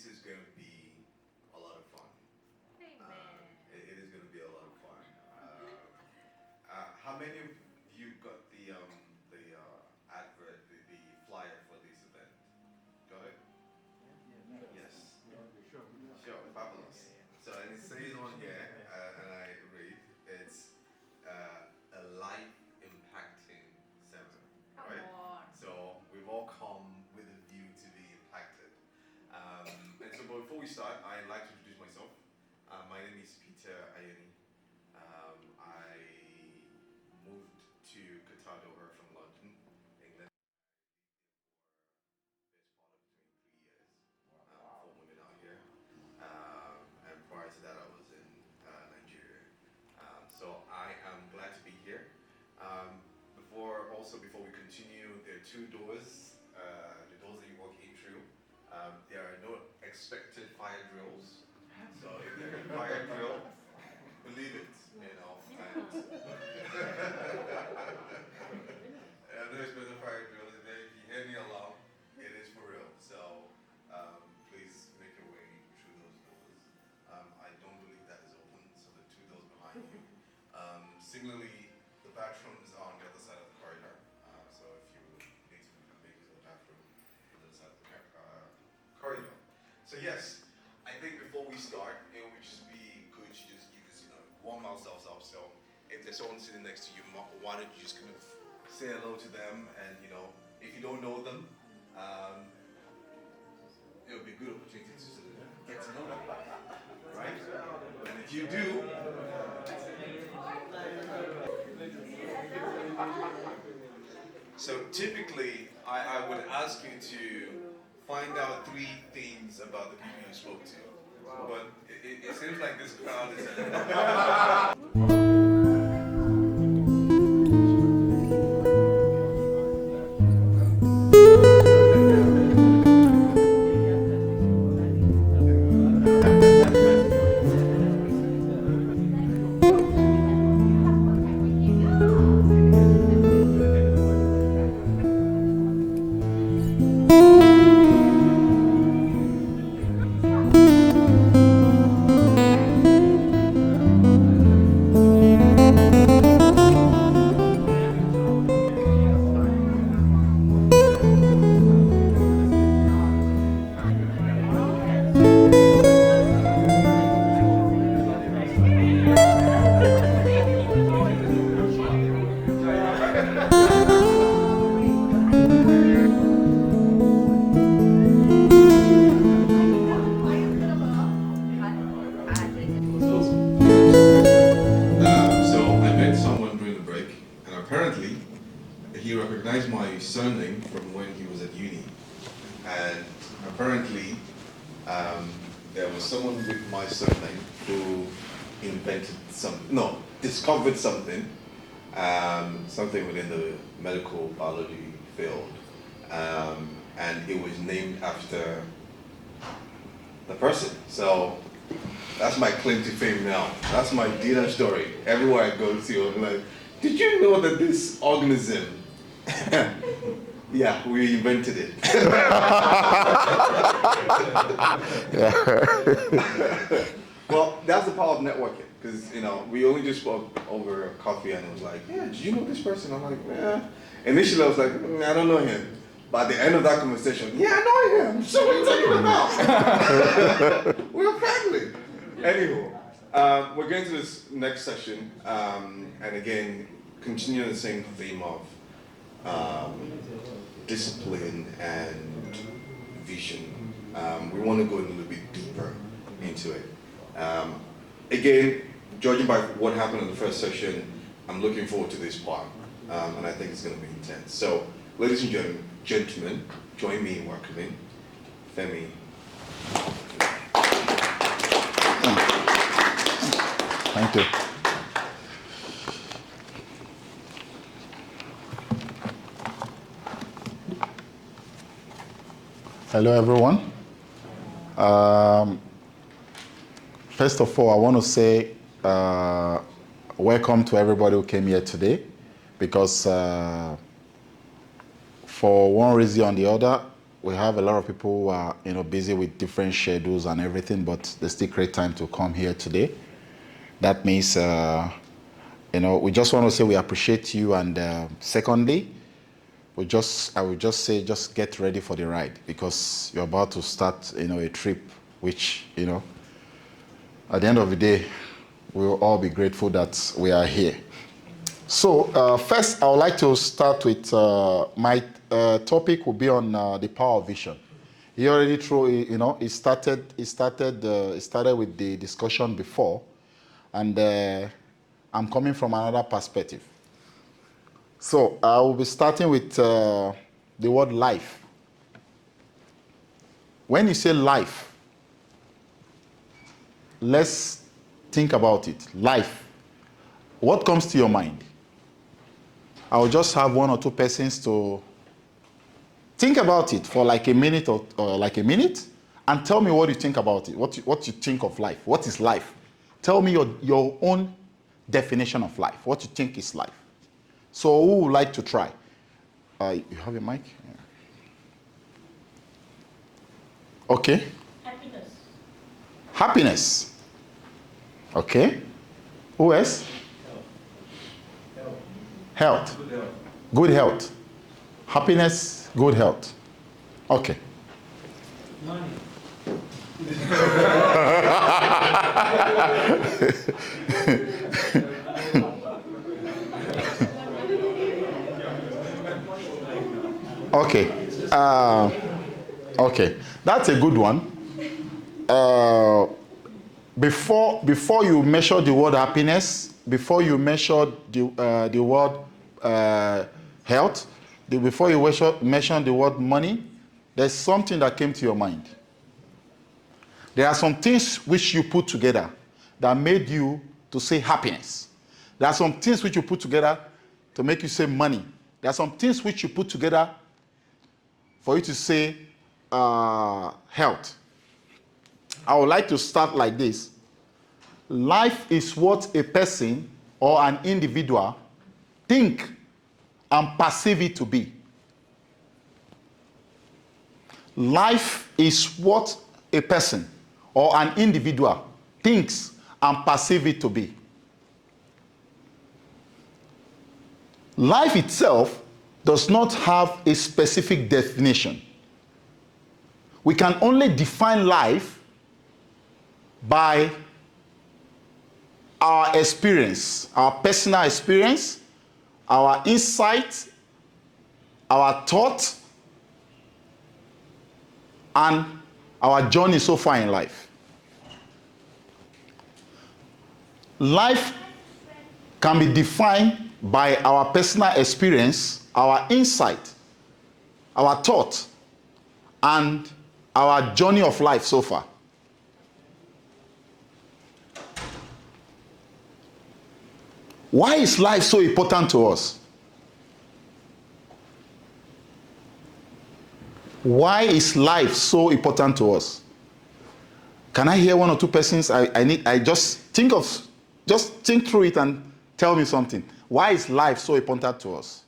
is going to be a lot of fun. It is going to be a lot of fun. How many of you got the advert, the flyer for this event? Got it? Yes. Sure, fabulous. So, and it says on here, and I read, it's a life impacting seminar, right? So, we've all come with a view to be impacted. And so, before we start, I'd like to introduce myself. My name is Peter Ayeni. I moved to Qatar Doha from London, England. Best part of 23 years before moving out here. And prior to that, I was in Nigeria. So I am glad to be here. Before we continue, there are two doors. The doors that you walk in through. There are no expected fire drills. So if there's a fire drill, believe it, you know. And there's been a fire drill, and then if you hear me alarm, it is for real. So please make your way through those doors. I don't believe that is open, so the two doors behind you. Similarly, the bathrooms are on the other side of the corridor. So if you need to make use of the bathroom, on the other side of the corridor. So yes, I think before we start, it would just be good to just give us, warm ourselves up. So if there's someone sitting next to you, why don't you just kind of say hello to them, and if you don't know them, it would be a good opportunity to sort of get to know them, right? And if you do, so typically I would ask you to find out 3 things about the people you spoke to, but it seems like this crowd is. He recognized my surname from when he was at uni, and apparently there was someone with my surname who discovered something within the medical biology field, and it was named after the person. So that's my claim to fame now. That's my dinner story. Everywhere I go to, I'm like, did you know that this organism? Yeah, we invented it. Well, that's the power of networking, because we only just spoke over coffee, and it was like, yeah, do you know this person? I'm like, yeah. Initially, I was like, I don't know him. But at the end of that conversation, yeah, I know him. So what are you talking about? We're family. Anywho, we're going to this next session, and again, continuing the same theme of discipline and vision. We want to go a little bit deeper into it. Again, judging by what happened in the first session, I'm looking forward to this part, and I think it's going to be intense. So, ladies and gentlemen, join me in welcoming Femi. Thank you. Hello, everyone. First of all, I want to say welcome to everybody who came here today, because for one reason or the other, we have a lot of people who are, busy with different schedules and everything, but they still create time to come here today. That means, we just want to say we appreciate you. And secondly, I would just say, just get ready for the ride, because you're about to start, a trip, which, at the end of the day, we will all be grateful that we are here. So first, I would like to start with my topic will be on the power of vision. He already it started with the discussion before, and I'm coming from another perspective. So I will be starting with the word life. When you say life, let's think about it. Life. What comes to your mind? I will just have one or two persons to think about it for like a minute or and tell me what you think about it. What you think of life. What is life? Tell me your own definition of life. What you think is life. So who would like to try? You have a mic? Yeah. Okay. Happiness. Happiness. Okay. Who else? Health. Good health. Good health. Happiness, good health. Okay. Money. Okay. Okay. That's a good one. Before you measure the word happiness, before you measure the word health, before you mention the word money, there's something that came to your mind. There are some things which you put together that made you to say happiness. There are some things which you put together to make you say money. There are some things which you put together for you to say health. I would like to start like this. Life is what a person or an individual think and perceive it to be. Life is what a person or an individual thinks and perceive it to be. Life itself does not have a specific definition. We can only define life by our experience, our personal experience, our insight, our thought, and our journey so far in life. Life can be defined by our personal experience, our insight, our thought, and our journey of life so far. Why is life so important to us? Why is life so important to us? Can I hear one or two persons? Just think through it and tell me something. Why is life so important to us?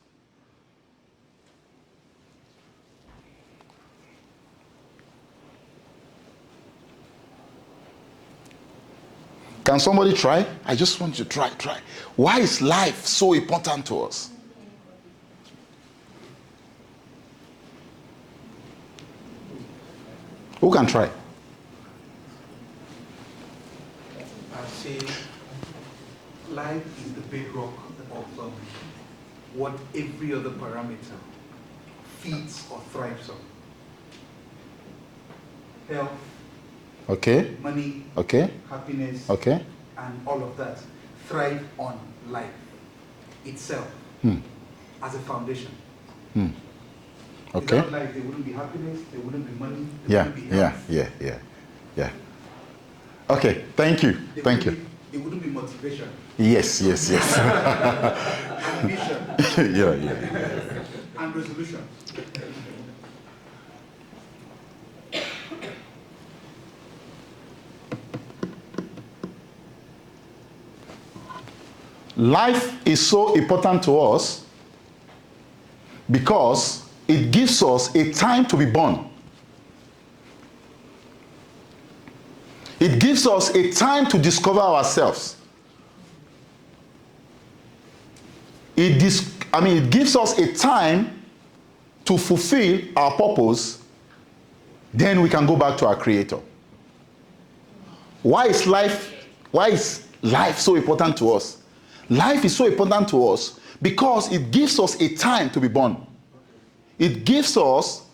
Can somebody try? I just want you to try. Why is life so important to us? Who can try? I say life is the bedrock of what every other parameter feeds or thrives on. Health, Okay. money, Okay. happiness, Okay. and all of that thrive on life itself as a foundation. Okay. Without life, there wouldn't be happiness, there wouldn't be money, there wouldn't be health. Yeah. Okay. Thank you. There wouldn't be motivation Yes. and vision Yeah. and resolution. Life is so important to us because it gives us a time to be born. It gives us a time to discover ourselves. It gives us a time to fulfill our purpose. Then we can go back to our Creator. Why is life so important to us? Life is so important to us because it gives us a time to be born. It gives us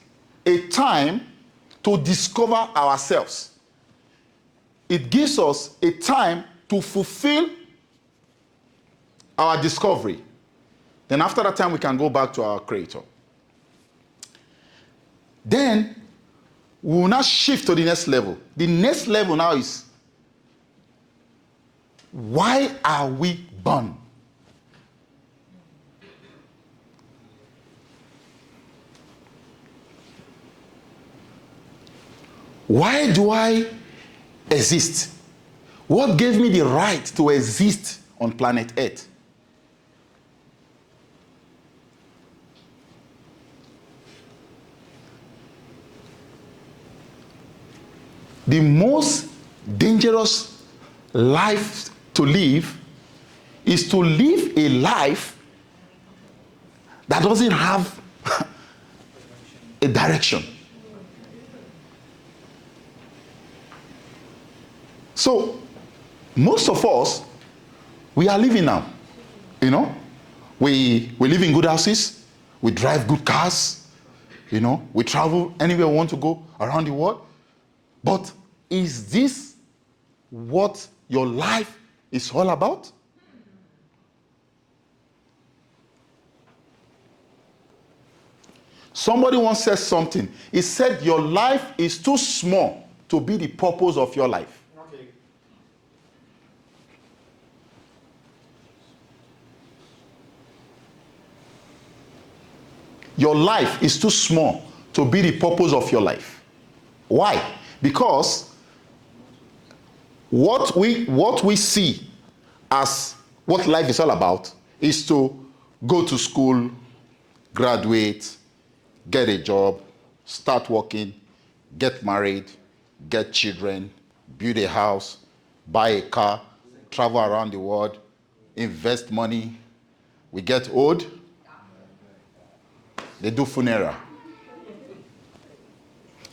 a time to discover ourselves. It gives us a time to fulfill our discovery. Then after that time, we can go back to our Creator. Then we will now shift to the next level. The next level now is, why are we born? Why do I exist? What gave me the right to exist on planet Earth? The most dangerous life to live is to live a life that doesn't have a direction. So, most of us, we are living now. You know, we live in good houses, we drive good cars, you know, we travel anywhere we want to go around the world. But is this what your life is all about? Somebody once said something. He said, your life is too small to be the purpose of your life. Okay. Your life is too small to be the purpose of your life. Why? Because what we see as what life is all about is to go to school, graduate, get a job, start working, get married, get children, build a house, buy a car, travel around the world, invest money. We get old, they do funeral.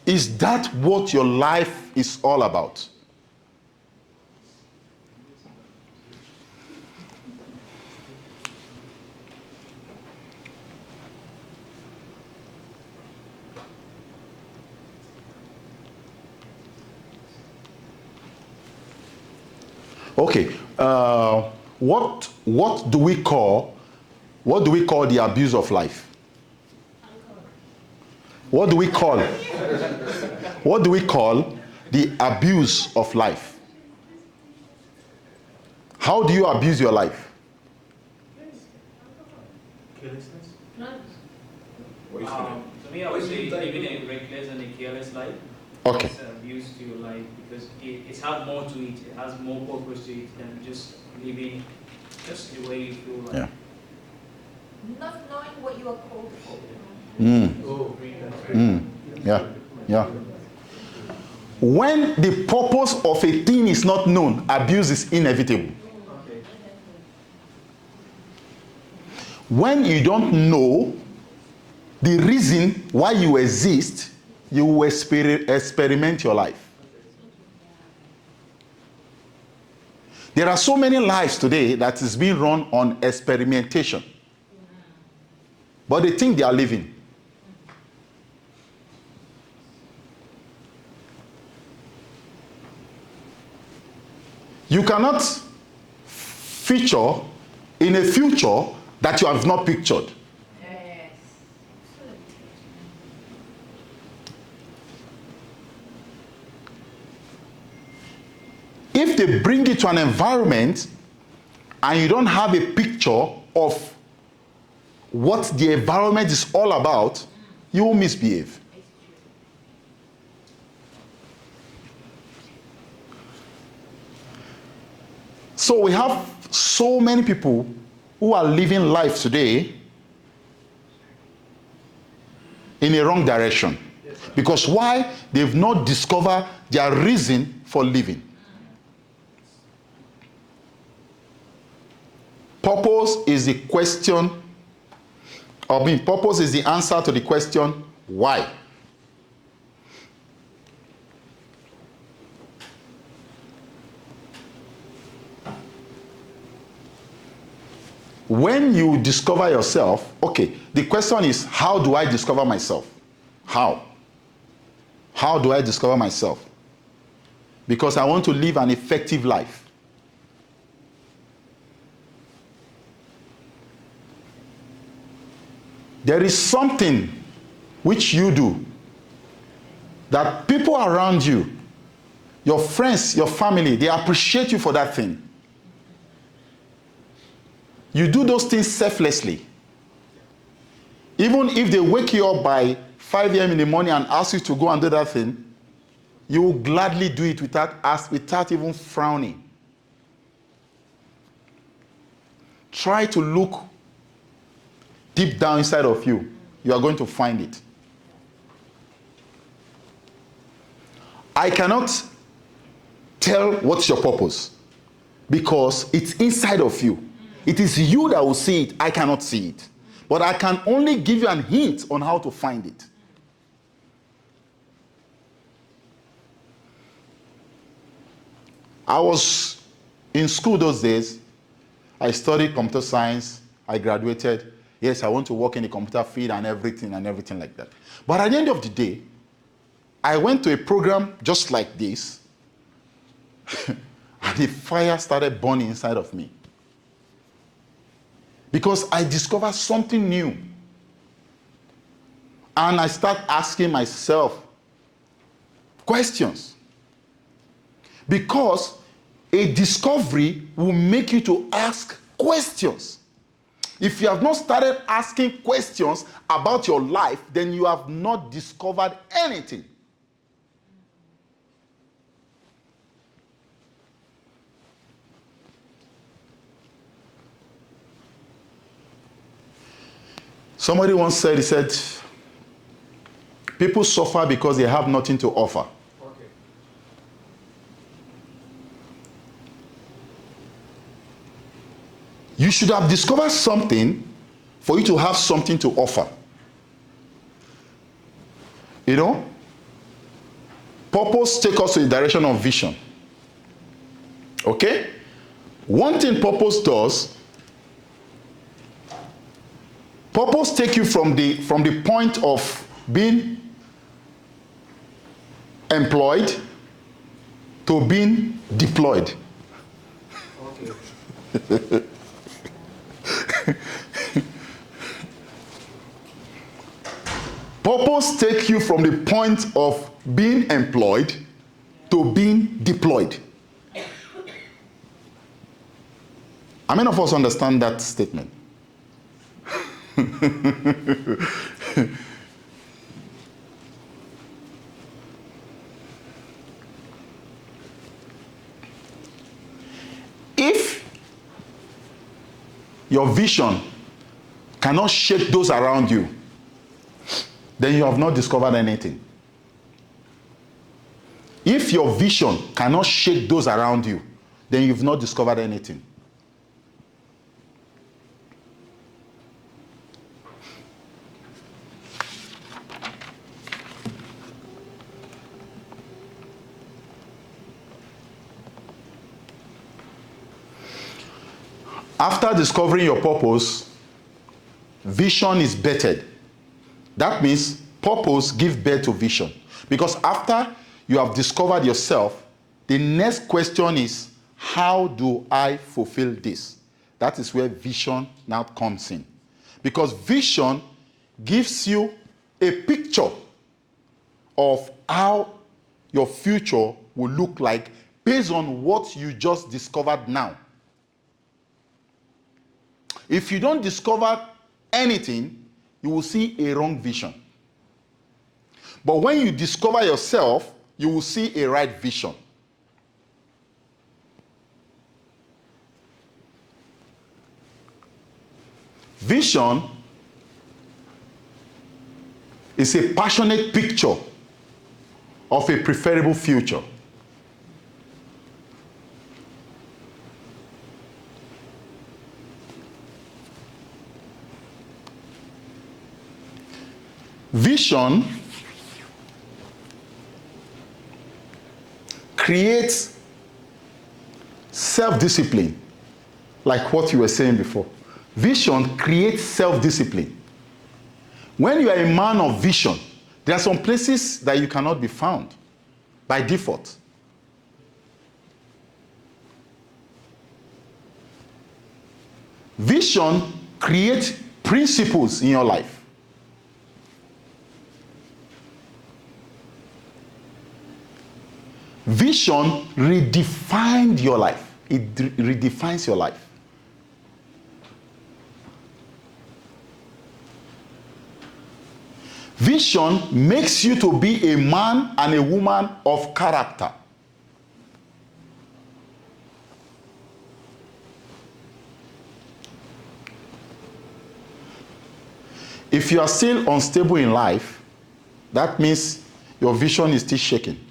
Is that what your life is all about? Okay, what do we call the abuse of life? What do we call the abuse of life? How do you abuse your life? Carelessness? To me, I would say living a reckless and a careless life. Okay. It's abuse to your life because it's had more to it. It has more purpose to it than just living just the way you feel like. Yeah. Not knowing what you are called for. Oh, Yeah. Yeah. When the purpose of a thing is not known, abuse is inevitable. Okay. When you don't know the reason why you exist, you will experiment your life. There are so many lives today that is being run on experimentation. But they think they are living. You cannot feature in a future that you have not pictured. Yes. If they bring you to an environment and you don't have a picture of what the environment is all about, you will misbehave. So we have so many people who are living life today in a wrong direction. Because why? They've not discovered their reason for living. Purpose is the question, purpose is the answer to the question, why? When you discover yourself, okay, the question is, how do I discover myself? How? How do I discover myself? Because I want to live an effective life. There is something which you do that people around you, your friends, your family, they appreciate you for that thing. You do those things selflessly. Even if they wake you up by 5 a.m. in the morning and ask you to go and do that thing, you will gladly do it without even frowning. Try to look deep down inside of you. You are going to find it. I cannot tell what's your purpose because it's inside of you. It is you that will see it. I cannot see it. But I can only give you an hint on how to find it. I was in school those days. I studied computer science. I graduated. Yes, I want to work in the computer field and everything like that. But at the end of the day, I went to a program just like this, and the fire started burning inside of me. Because I discovered something new. And I start asking myself questions. Because a discovery will make you to ask questions. If you have not started asking questions about your life, then you have not discovered anything. Somebody once said, he said, people suffer because they have nothing to offer. Okay. You should have discovered something for you to have something to offer. You know? Purpose takes us in the direction of vision. Okay? One thing purpose does, purpose takes you from the point of being employed to being deployed. Okay. Purpose takes you from the point of being employed to being deployed. How many of us understand that statement? If your vision cannot shake those around you, then you have not discovered anything. If your vision cannot shake those around you, then you've not discovered anything. After discovering your purpose, vision is bettered. That means purpose gives birth to vision. Because after you have discovered yourself, the next question is, how do I fulfill this? That is where vision now comes in. Because vision gives you a picture of how your future will look like based on what you just discovered now. If you don't discover anything, you will see a wrong vision. But when you discover yourself, you will see a right vision. Vision It's a passionate picture of a preferable future. Vision creates self-discipline, like what you were saying before. Vision creates self-discipline. When you are a man of vision, there are some places that you cannot be found by default. Vision creates principles in your life. Vision redefined your life. It redefines your life. Vision makes you to be a man and a woman of character. If you are still unstable in life, that means your vision is still shaking.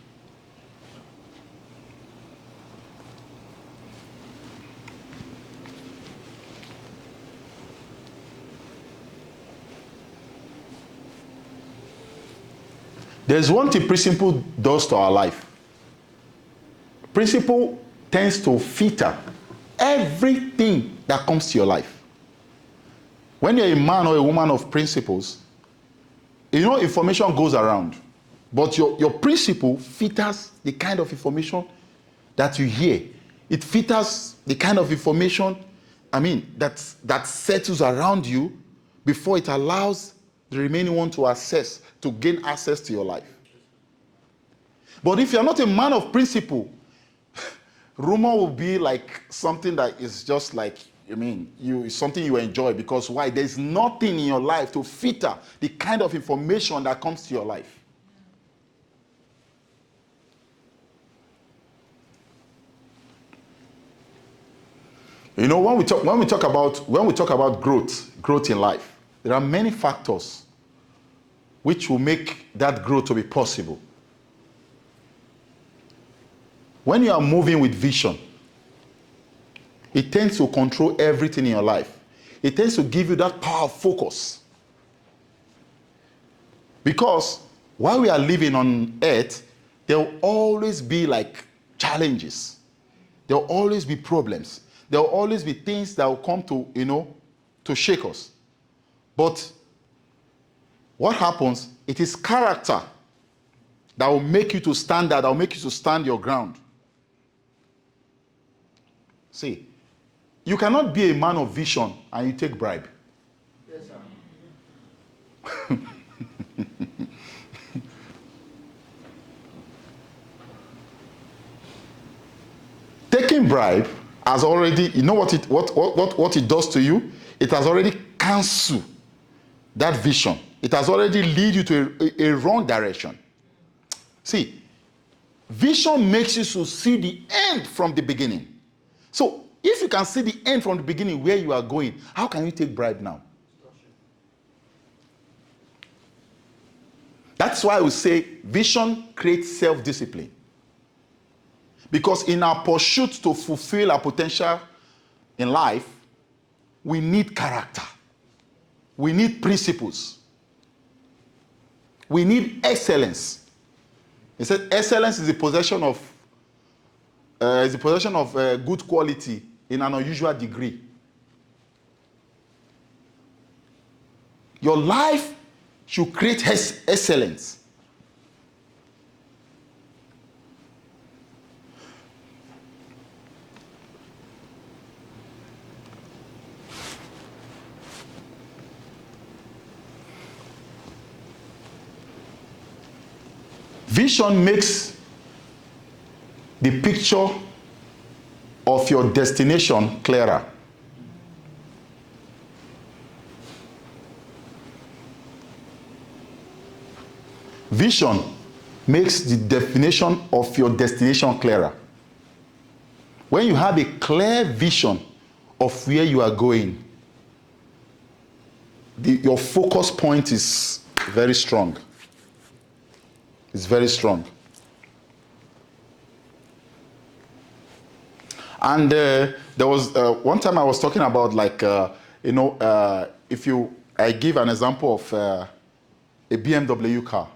There's one thing principle does to our life. Principle tends to filter everything that comes to your life. When you're a man or a woman of principles, you know information goes around, but your principle filters the kind of information that you hear. It filters the kind of information, that settles around you before it allows the remaining one to gain access to your life. But if you're not a man of principle, rumor will be like something that is just like, something you enjoy, because why? There's nothing in your life to filter the kind of information that comes to your life. You know, when we talk about growth in life, there are many factors which will make that growth to be possible. When you are moving with vision, it tends to control everything in your life. It tends to give you that power of focus. Because while we are living on earth, there will always be like challenges. There will always be problems. There will always be things that will come to shake us. But what happens? It is character that will make you to stand there, that will make you to stand your ground. See, you cannot be a man of vision and you take bribe. Yes, sir. Taking bribe has already, you know what it does to you? It has already cancelled that vision. It has already lead you to a wrong direction. See, vision makes you to see the end from the beginning. So, if you can see the end from the beginning where you are going, how can you take bribe now? That's why we say vision creates self-discipline. Because in our pursuit to fulfill our potential in life, we need character. We need principles. We need excellence. He said excellence is the possession of good quality in an unusual degree. Your life should create excellence. Vision makes the picture of your destination clearer. Vision makes the definition of your destination clearer. When you have a clear vision of where you are going, your focus point is Very strong. It's very strong. And there was one time I was talking about I give an example of a BMW car.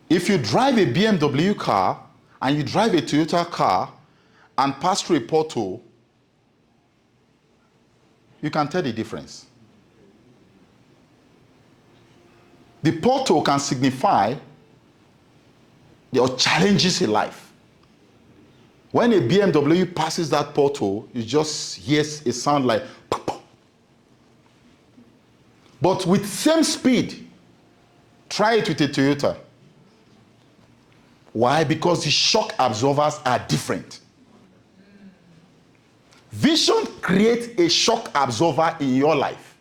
If you drive a BMW car and you drive a Toyota car and pass through a pothole, you can tell the difference. The pothole can signify your challenges in life. When a BMW passes that pothole, you just hear a sound like pop, pop. But with same speed, try it with a Toyota. Why? Because the shock absorbers are different. Vision creates a shock absorber in your life.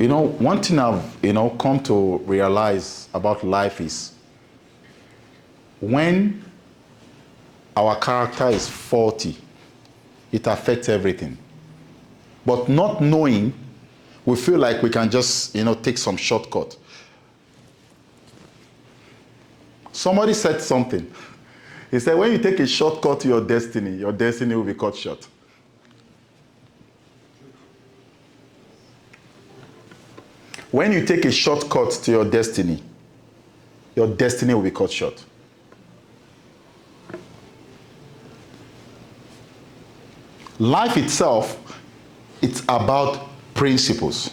One thing I've, come to realize about life is when our character is faulty, it affects everything. But not knowing, we feel like we can just, take some shortcut. Somebody said something. He said, when you take a shortcut to your destiny will be cut short. When you take a shortcut to your destiny will be cut short. Life itself, it's about principles.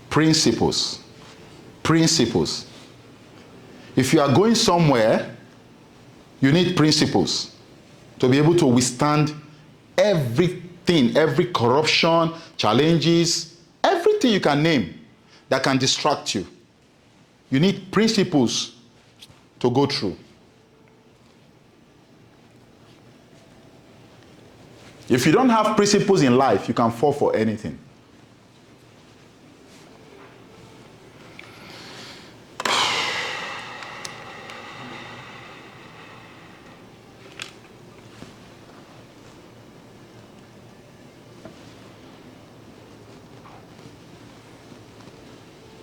Principles. Principles. If you are going somewhere, you need principles to be able to withstand everything, every corruption, challenges, everything you can name that can distract you. You need principles to go through. If you don't have principles in life, you can fall for anything.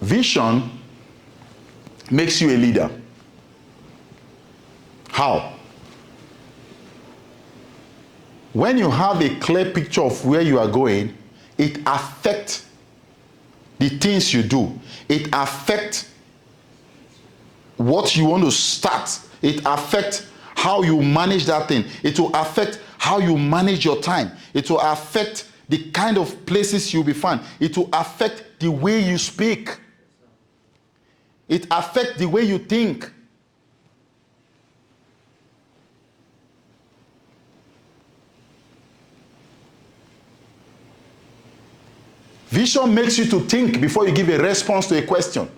Vision makes you a leader. How? When you have a clear picture of where you are going, it affects the things you do. It affects what you want to start. It affects how you manage that thing. It will affect how you manage your time. It will affect the kind of places you'll be found. It will affect the way you speak. It affects the way you think. Vision makes you to think before you give a response to a question.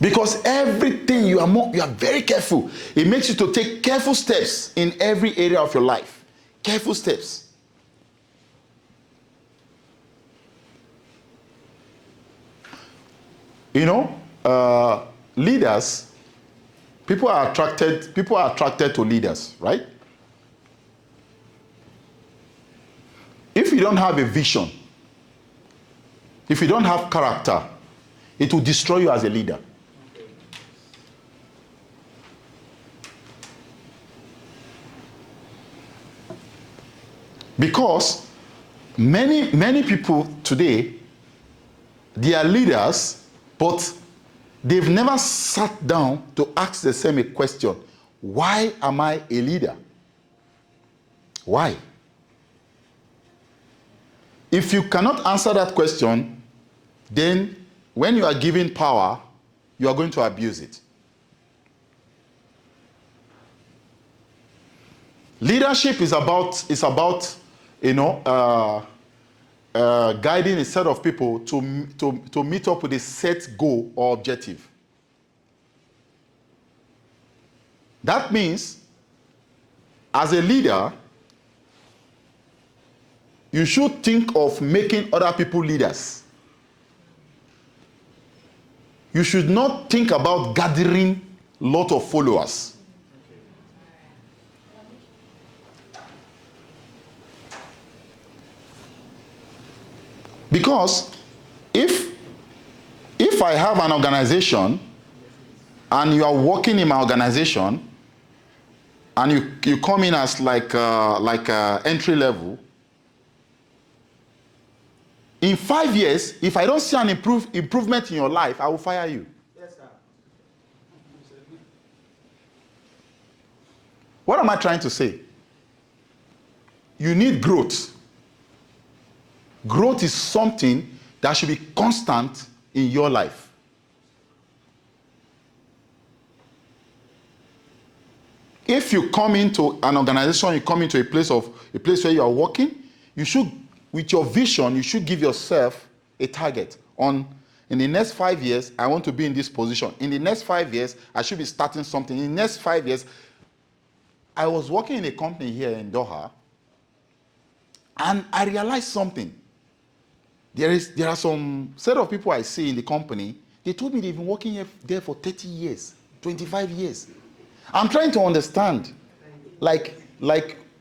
Because everything you are very careful. It makes you to take careful steps in every area of your life. Careful steps. Leaders, people are attracted to leaders, right? If you don't have a vision, if you don't have character, it will destroy you as a leader. Because many people today, they are leaders, but they've never sat down to ask the same question. Why am I a leader? Why? If you cannot answer that question, then when you are given power, you are going to abuse it. Leadership is about guiding a set of people to meet up with a set goal or objective. That means, as a leader, you should think of making other people leaders. You should not think about gathering a lot of followers. Because if I have an organization and you are working in my organization and you come in as like entry level, in 5 years, if I don't see an improvement in your life, I will fire you. Yes, sir. What am I trying to say? You need growth. Growth is something that should be constant in your life. If you come into an organization, you come into a place where you are working, you should, with your vision, you should give yourself a target on, in the next 5 years, I want to be in this position. In the next 5 years, I should be starting something. In the next 5 years, I was working in a company here in Doha, and I realized something. There are some set of people I see in the company, they told me they've been working there for 30 years, 25 years. I'm trying to understand, like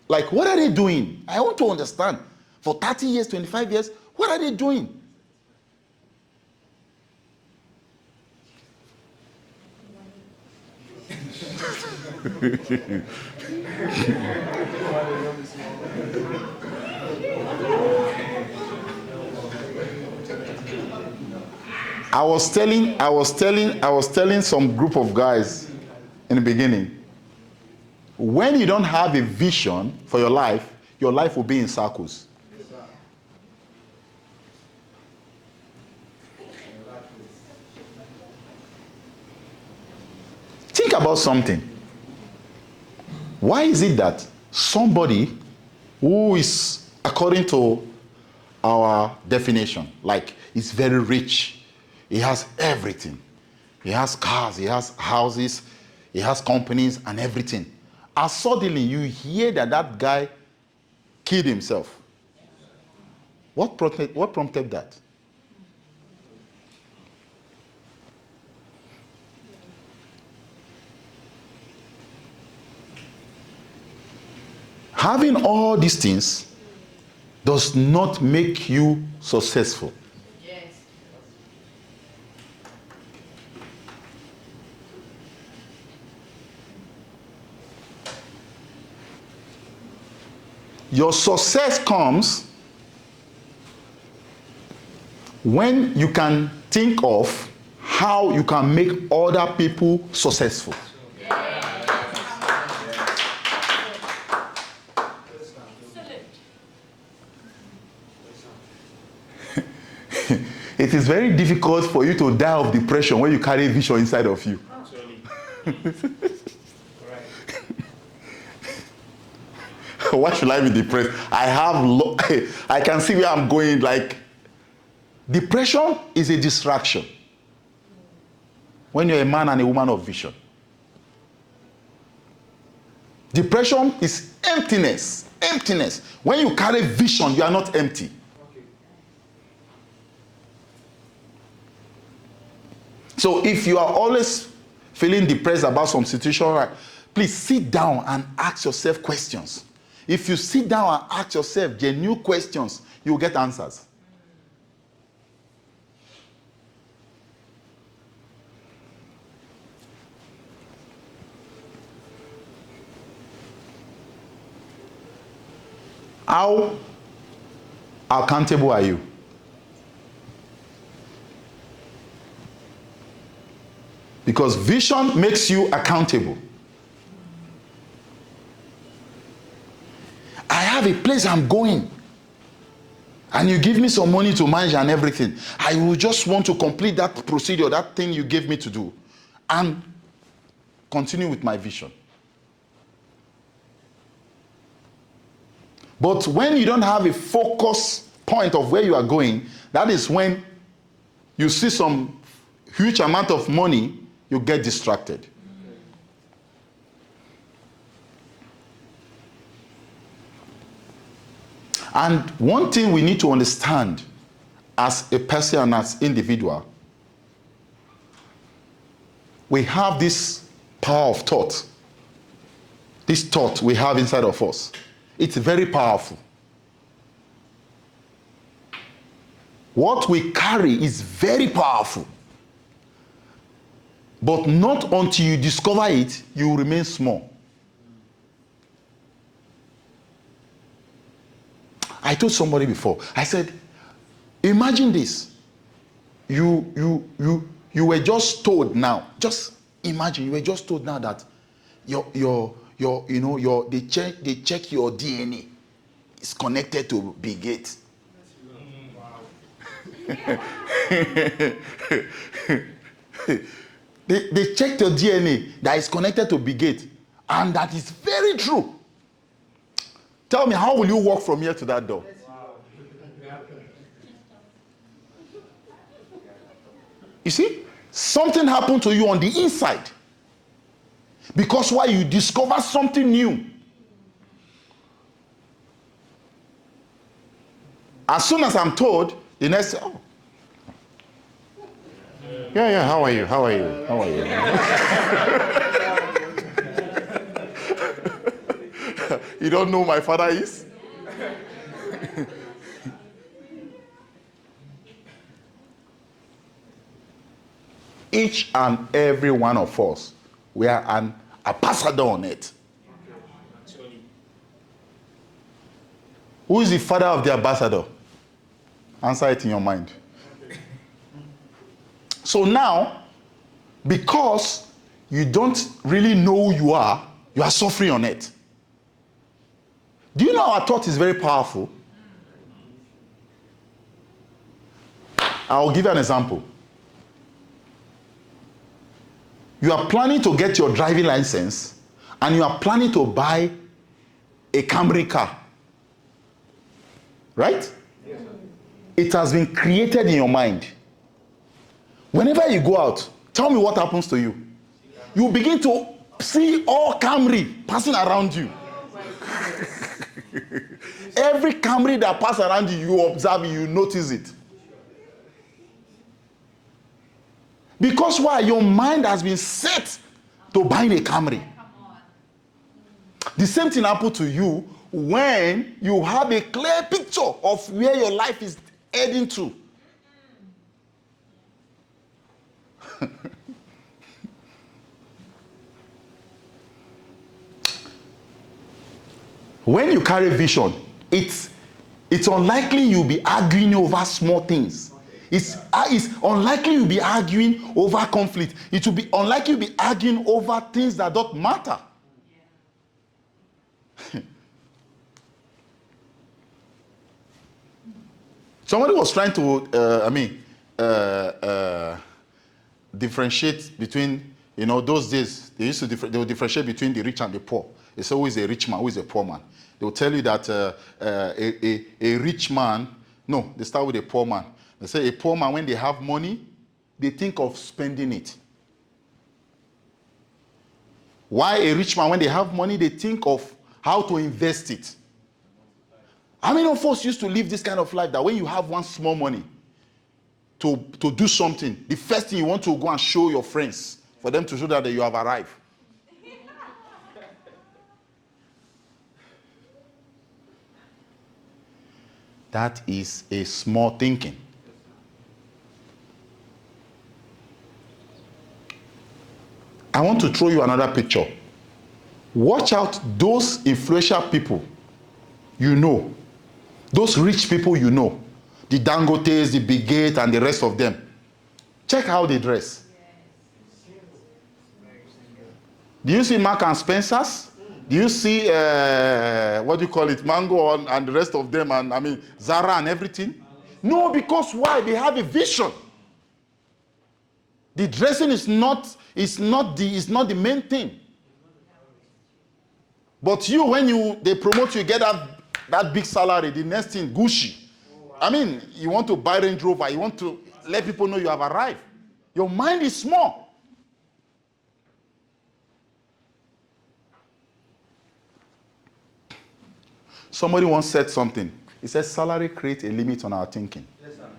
what are they doing? I want to understand. For 30 years, 25 years, what are they doing? I was telling some group of guys in the beginning, when you don't have a vision for your life will be in circles. Think about something. Why is it that somebody who is, according to our definition, like is very rich, he has everything, he has cars, he has houses, he has companies and everything, and suddenly you hear that guy killed himself? What prompted that? Having all these things does not make you successful. Yes. Your success comes when you can think of how you can make other people successful. It is very difficult for you to die of depression when you carry vision inside of you. Why should I be depressed? I can see where I'm going. Like, depression is a distraction when you're a man and a woman of vision. Depression is emptiness. Emptiness. When you carry vision, you are not empty. So if you are always feeling depressed about some situation, right, please sit down and ask yourself questions. If you sit down and ask yourself genuine questions, you will get answers. How accountable are you? Because vision makes you accountable. I have a place I'm going, and you give me some money to manage and everything. I will just want to complete that procedure, that thing you gave me to do, and continue with my vision. But when you don't have a focus point of where you are going, that is when you see some huge amount of money, you get distracted. And one thing we need to understand as a person and as individual, we have this power of thought. This thought we have inside of us. It's very powerful. What we carry is very powerful. But not until you discover it, you will remain small. I told somebody before, I said, imagine this. You were just told now, just imagine you were just told now that they check your DNA. It's connected to Bill Gates. They checked your DNA that is connected to Bill Gates, and that is very true. Tell me, how will you walk from here to that door? You see, something happened to you on the inside. Because why? You discover something new. As soon as I'm told, the next, oh. Yeah, how are you? How are you? How are you? You don't know who my father is? Each and every one of us, we are an ambassador on it. Who is the father of the ambassador? Answer it in your mind. So now, because you don't really know who you are suffering on it. Do you know our thought is very powerful? I'll give you an example. You are planning to get your driving license and you are planning to buy a Camry car. Right? Yes. It has been created in your mind. Whenever you go out, tell me what happens to you. You begin to see all Camry passing around you. Every Camry that passes around you, you observe it, you notice it. Because why? Your mind has been set to buying a Camry. The same thing happened to you when you have a clear picture of where your life is heading to. When you carry vision, it's unlikely you'll be arguing over small things. It's unlikely you'll be arguing over conflict. It will be unlikely you'll be arguing over things that don't matter. Somebody was trying to, differentiate between, those days, they will differentiate between the rich and the poor. They say, who is a rich man, who is a poor man? They will tell you that a rich man, no, they start with a poor man. They say a poor man, when they have money, they think of spending it. Why a rich man, when they have money, they think of how to invest it. How many of us used to live this kind of life that when you have one small money to do something, the first thing you want to go and show your friends for them to show that you have arrived? That is a small thinking. I want to throw you another picture. Watch out those influential people you know. Those rich people you know. The Dangotes, the Bill Gates, and the rest of them. Check how they dress. Do you see Mark and Spencer's? Do you see, what do you call it, Mango and the rest of them, and Zara and everything? No, because why? They have a vision. The dressing is not the main thing. But you, when they promote you, get that big salary, the next thing, Gucci. You want to buy Range Rover, you want to let people know you have arrived. Your mind is small. Somebody once said something. He says salary creates a limit on our thinking. Yes, sir.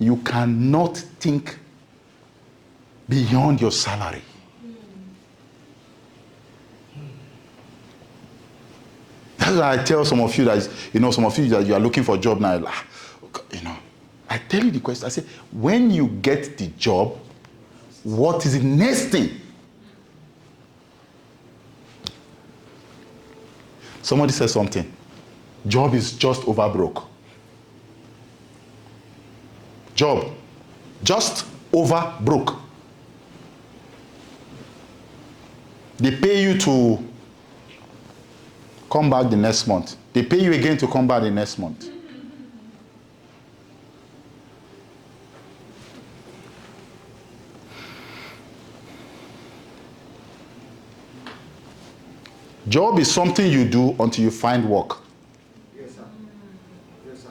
You cannot think beyond your salary. That's why I tell some of you that, some of you that you are looking for a job now, I tell you the question. I say, when you get the job, what is the next thing? Somebody said something. Job is just over broke. Job, just over broke. They pay you to come back the next month. They pay you again to come back the next month. Job is something you do until you find work. Yes, sir. Yes, sir.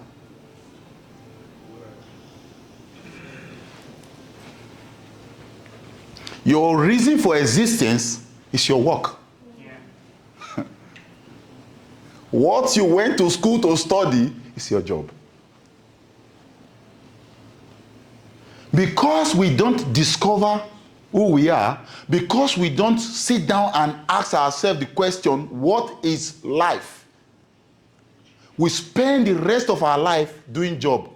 Your reason for existence is your work. Yeah. What you went to school to study is your job. Because we don't discover who we are, because we don't sit down and ask ourselves the question, what is life? We spend the rest of our life doing job.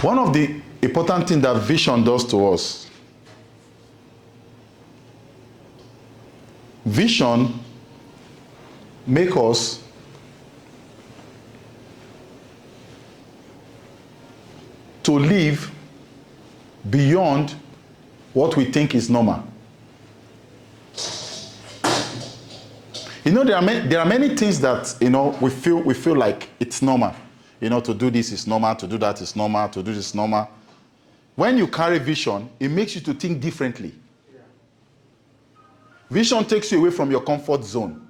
One of the important things that vision does to us, vision makes us to live beyond what we think is normal. There are many things that we feel like it's normal. To do this is normal, to do that is normal, to do this is normal. When you carry vision, it makes you to think differently. Yeah. Vision takes you away from your comfort zone.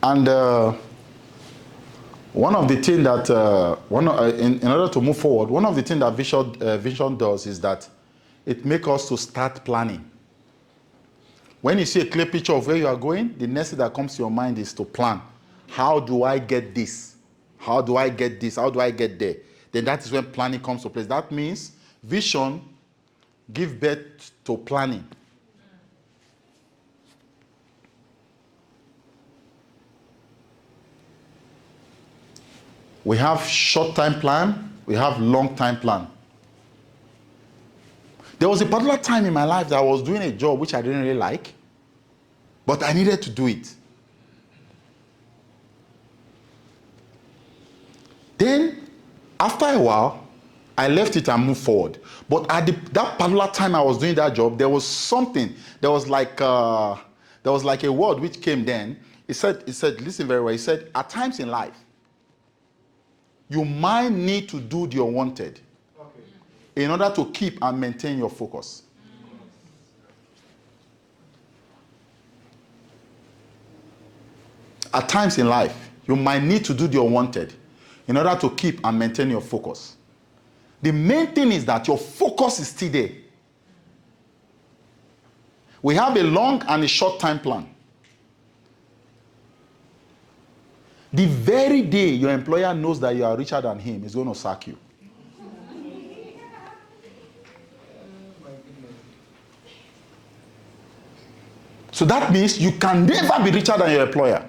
And one of the things that, in order to move forward, one of the things that vision does is that it makes us to start planning. When you see a clear picture of where you are going, the next thing that comes to your mind is to plan. How do I get this? How do I get this? How do I get there? Then that is when planning comes to place. That means vision gives birth to planning. We have short-time plan, we have long-time plan. There was a particular time in my life that I was doing a job which I didn't really like, but I needed to do it. Then, after a while, I left it and moved forward. But at that particular time I was doing that job, there was something, there was like a word which came then. It said, listen very well, it said, at times in life, you might need to do the unwanted in order to keep and maintain your focus. At times in life, you might need to do the unwanted in order to keep and maintain your focus. The main thing is that your focus is still there. We have a long and a short time plan. The very day your employer knows that you are richer than him, he's going to sack you. So that means you can never be richer than your employer.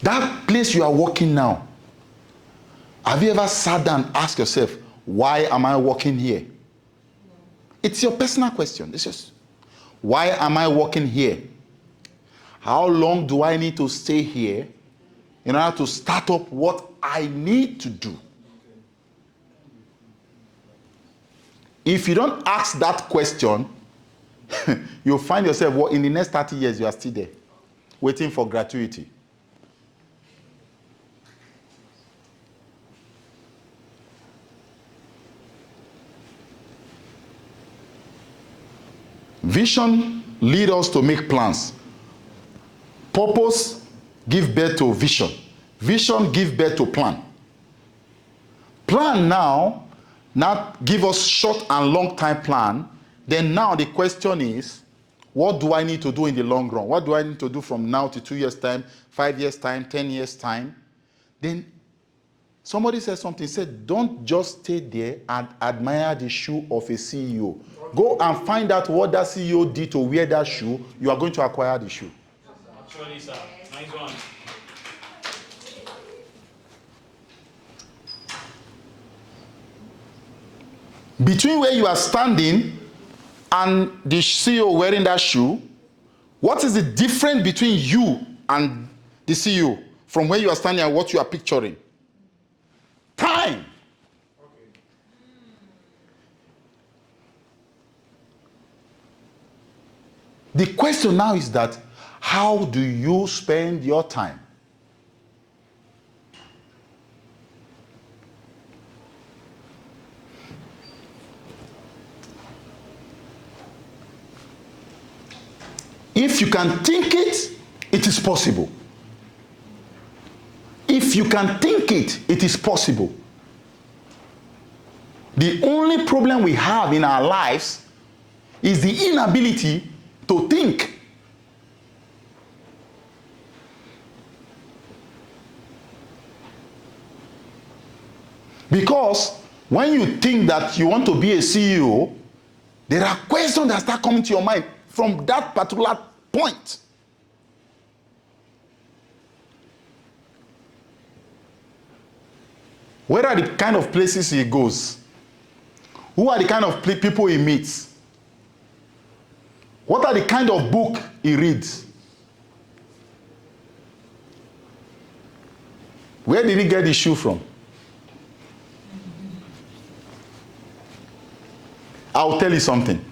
That place you are working now, have you ever sat down and asked yourself, why am I working here? It's your personal question. It's just, why am I working here? How long do I need to stay here in order to start up what I need to do. If you don't ask that question, you'll find yourself, well, in the next 30 years, you are still there, waiting for gratuity. Vision leads us to make plans. Purpose give birth to vision. Vision give birth to plan. Plan now give us short and long time plan. Then now the question is, what do I need to do in the long run? What do I need to do from now to 2 years time, 5 years time, 10 years time? Then somebody said something, said, don't just stay there and admire the shoe of a CEO. Go and find out what that CEO did to wear that shoe. You are going to acquire the shoe. Actually, sir. Nice one. Between where you are standing and the CEO wearing that shoe, what is the difference between you and the CEO from where you are standing and what you are picturing? Time. The question now is that, how do you spend your time? If you can think it, it is possible. If you can think it, it is possible. The only problem we have in our lives is the inability to think. Because when you think that you want to be a CEO, there are questions that start coming to your mind from that particular point. Where are the kind of places he goes? Who are the kind of people he meets? What are the kind of book he reads? Where did he get the shoe from? I'll tell you something.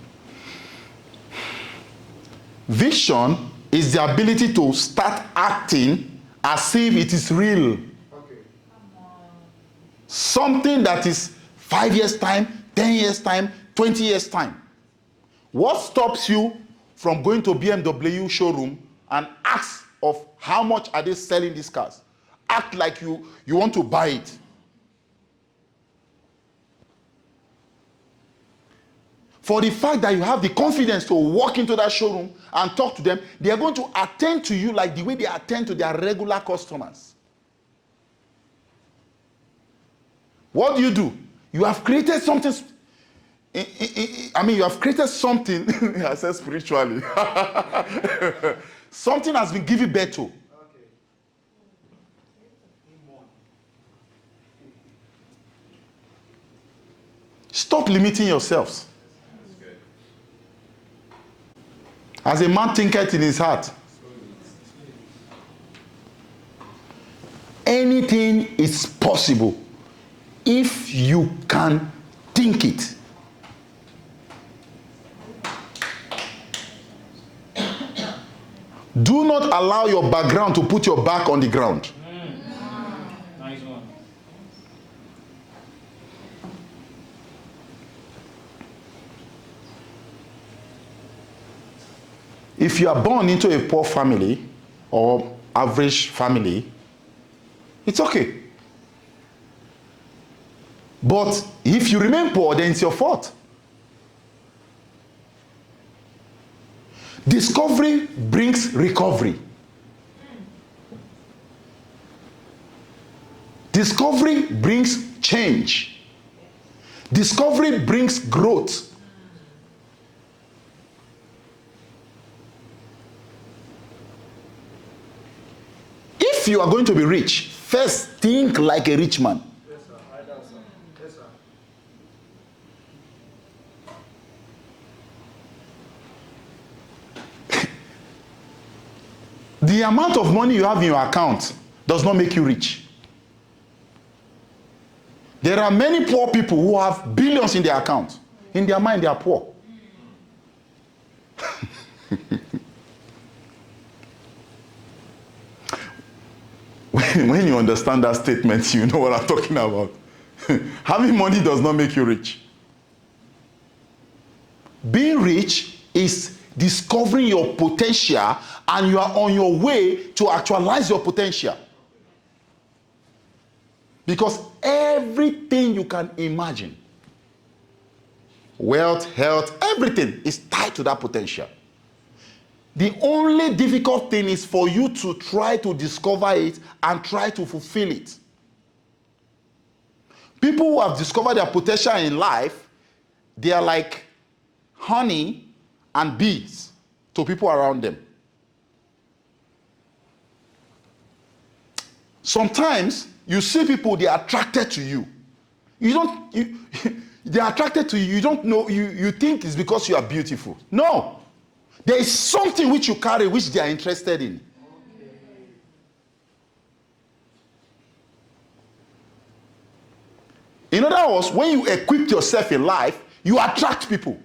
Vision is the ability to start acting as if it is real. Okay. Something that is 5 years time, 10 years time, 20 years time. What stops you from going to BMW showroom and ask of how much are they selling these cars? Act like you want to buy it. For the fact that you have the confidence to walk into that showroom and talk to them, they are going to attend to you like the way they attend to their regular customers. What do? You have created something. You have created something, I said spiritually. Something has been given birth to. Stop limiting yourselves. As a man thinketh in his heart, anything is possible if you can think it. Do not allow your background to put your back on the ground. Nice one. If you are born into a poor family or average family, it's okay. But if you remain poor, then it's your fault. Discovery brings recovery. Discovery brings change. Discovery brings growth. If you are going to be rich, first think like a rich man. Yes, sir. I know, sir. Yes, sir. The amount of money you have in your account does not make you rich. There are many poor people who have billions in their account. In their mind, they are poor. When you understand that statement, you know what I'm talking about. Having money does not make you rich. Being rich is discovering your potential, and you are on your way to actualize your potential. Because everything you can imagine, wealth, health, everything is tied to that potential. The only difficult thing is for you to try to discover it and try to fulfill it. People who have discovered their potential in life, they are like honey and bees to people around them. Sometimes you see people, they are attracted to you. They are attracted to you. You don't know, you think it's because you are beautiful. No. There is something which you carry which they are interested in. In other words, when you equip yourself in life, you attract people.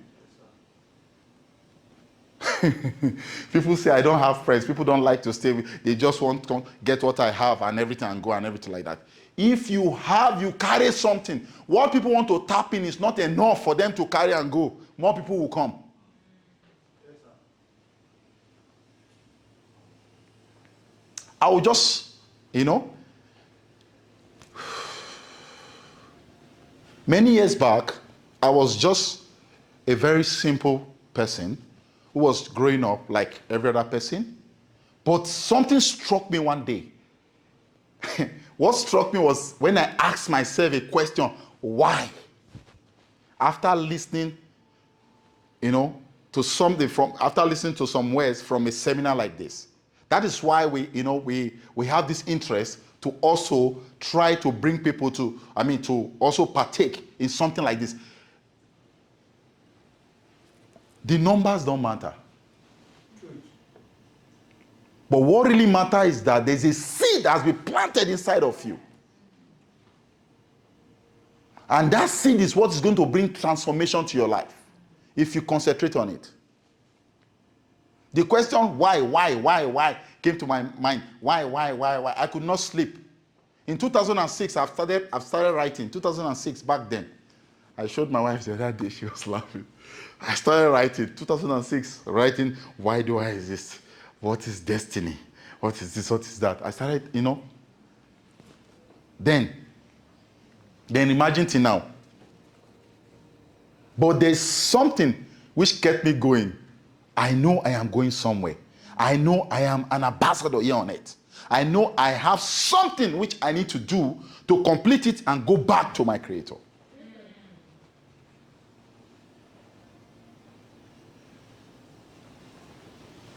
People say, I don't have friends. People don't like to stay with. They just want to get what I have and everything and go and everything like that. If you carry something. What people want to tap in is not enough for them to carry and go. More people will come. I will just, many years back, I was just a very simple person who was growing up like every other person. But something struck me one day. What struck me was when I asked myself a question, why? After listening, to something after listening to some words from a seminar like this. That is why we have this interest to also try to bring people to also partake in something like this. The numbers don't matter. But what really matters is that there's a seed that has been planted inside of you. And that seed is what is going to bring transformation to your life if you concentrate on it. The question why came to my mind. Why? I could not sleep. In 2006, I've started writing. 2006, back then. I showed my wife the other day, she was laughing. I started writing, 2006, writing, why do I exist? What is destiny? What is this? What is that? I started, Then imagine till now. But there's something which kept me going. I know I am going somewhere. I know I am an ambassador here on earth. I know I have something which I need to do to complete it and go back to my Creator.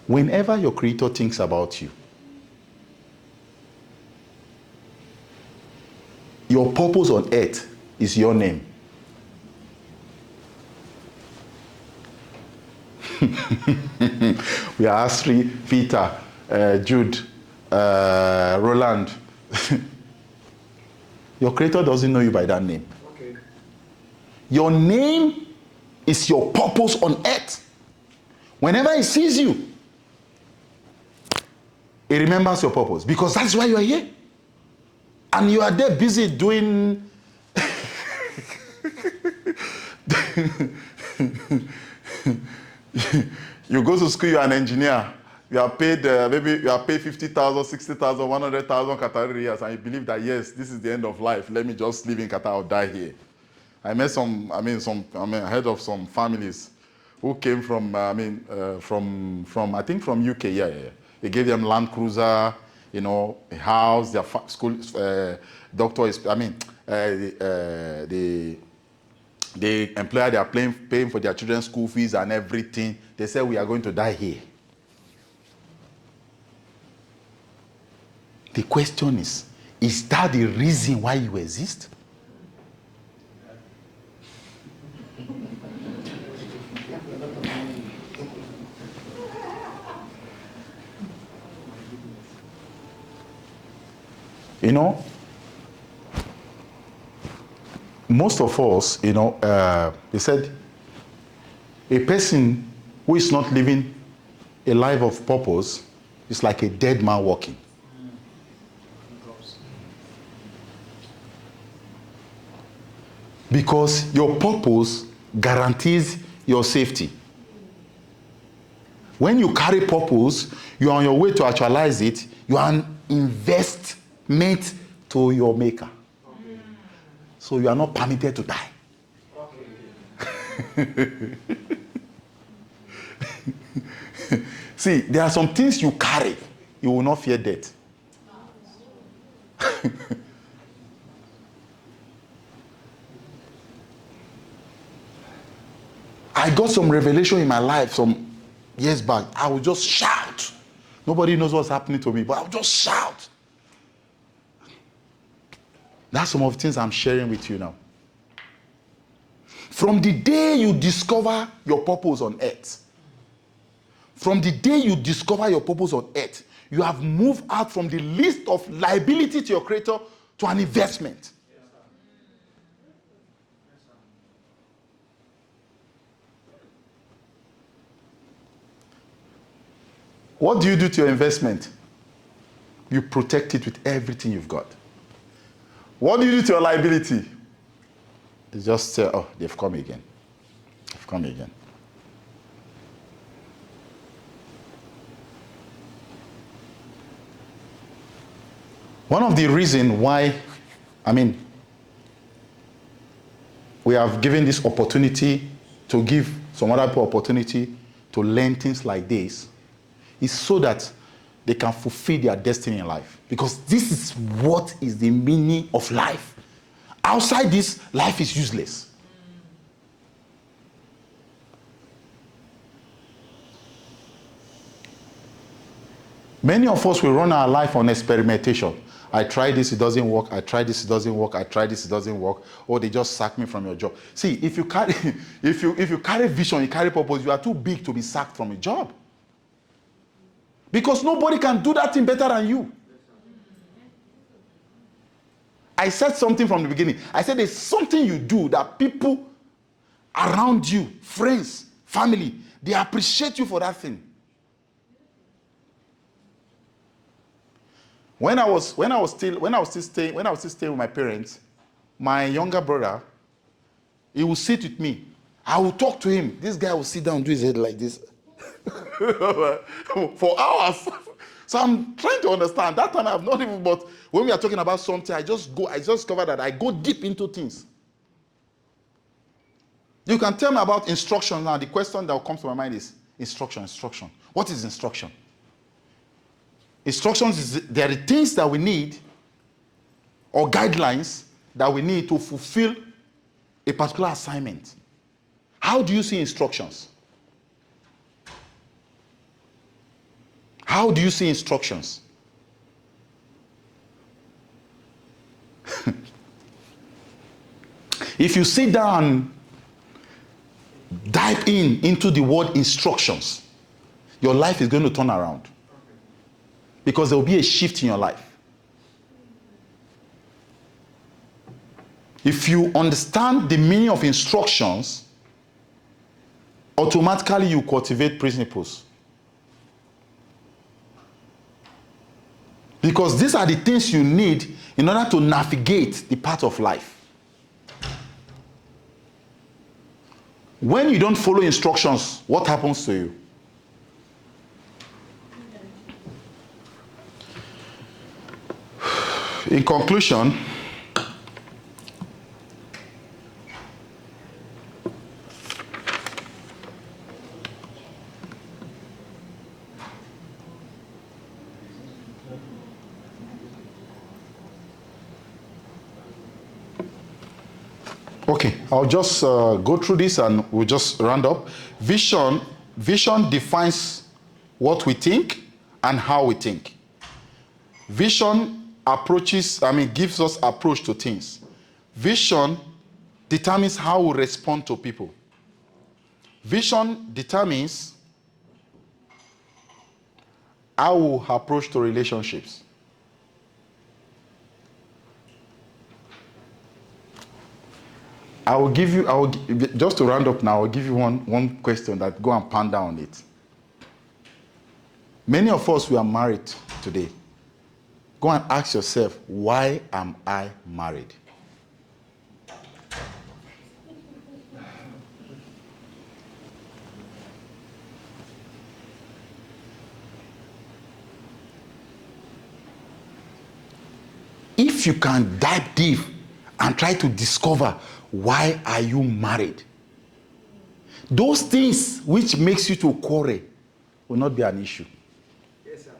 Whenever your Creator thinks about you, your purpose on earth is your name. We are Asri, Peter, Jude, Roland. Your Creator doesn't know you by that name. Okay. Your name is your purpose on earth. Whenever he sees you, he remembers your purpose because that's why you are here. And you are there busy doing you go to school, you are an engineer. You are paid, maybe you are paid 50,000, 60,000, 100,000 Qatari riyals, and you believe that, yes, this is the end of life. Let me just live in Qatar or die here. I met head of some families who came from, from UK, yeah. They gave them Land Cruiser, a house, their school, doctor is, the employer, they are paying for their children's school fees and everything. They said, we are going to die here. The question is that the reason why you exist? You know, most of us, you know, they said a person who is not living a life of purpose is like a dead man walking. Because your purpose guarantees your safety. When you carry purpose, you are on your way to actualize it. You are an investment to your maker. So you are not permitted to die. See, there are some things you carry, you will not fear death. I got some revelation in my life some years back. I would just shout. Nobody knows what's happening to me, but I would just shout. That's some of the things I'm sharing with you now. From the day you discover your purpose on earth, from the day you discover your purpose on earth, you have moved out from the list of liability to your creator to an investment. What do you do to your investment? You protect it with everything you've got. What do you do to your liability? You just say, oh, they've come again. They've come again. One of the reasons why, we have given this opportunity to give some other people opportunity to learn things like this is so that they can fulfill their destiny in life. Because this is what is the meaning of life. Outside this, life is useless. Many of us will run our life on experimentation. I try this, it doesn't work. I try this, it doesn't work. I try this, it doesn't work. Or they just sack me from your job. See, if you carry, if you carry vision, you carry purpose, you are too big to be sacked from a job. Because nobody can do that thing better than you. I said something from the beginning. I said there's something you do that people around you, friends, family, they appreciate you for that thing. When I was still staying with my parents, my younger brother, he would sit with me. I would talk to him. This guy would sit down, do his head like this for hours. So I'm trying to understand. That time I've not even, but when we are talking about something, I just discover that I go deep into things. You can tell me about instruction now. The question that will come to my mind is instruction. What is instruction? Instructions is there are things that we need or guidelines that we need to fulfill a particular assignment. How do you see instructions? How do you see instructions? If you sit down, dive into the word instructions, your life is going to turn around. Because there will be a shift in your life. If you understand the meaning of instructions, automatically you cultivate principles. Because these are the things you need in order to navigate the path of life. When you don't follow instructions, what happens to you? In conclusion, okay, I'll just go through this and we'll just round up. Vision defines what we think and how we think. Vision gives us approach to things. Vision determines how we respond to people. Vision determines how we approach to relationships. Just to round up now, I'll give you one question that go and ponder on it. Many of us, we are married today. Go and ask yourself, why am I married? If you can dive deep and try to discover why are you married, those things which makes you to quarrel will not be an issue. Yes, sir.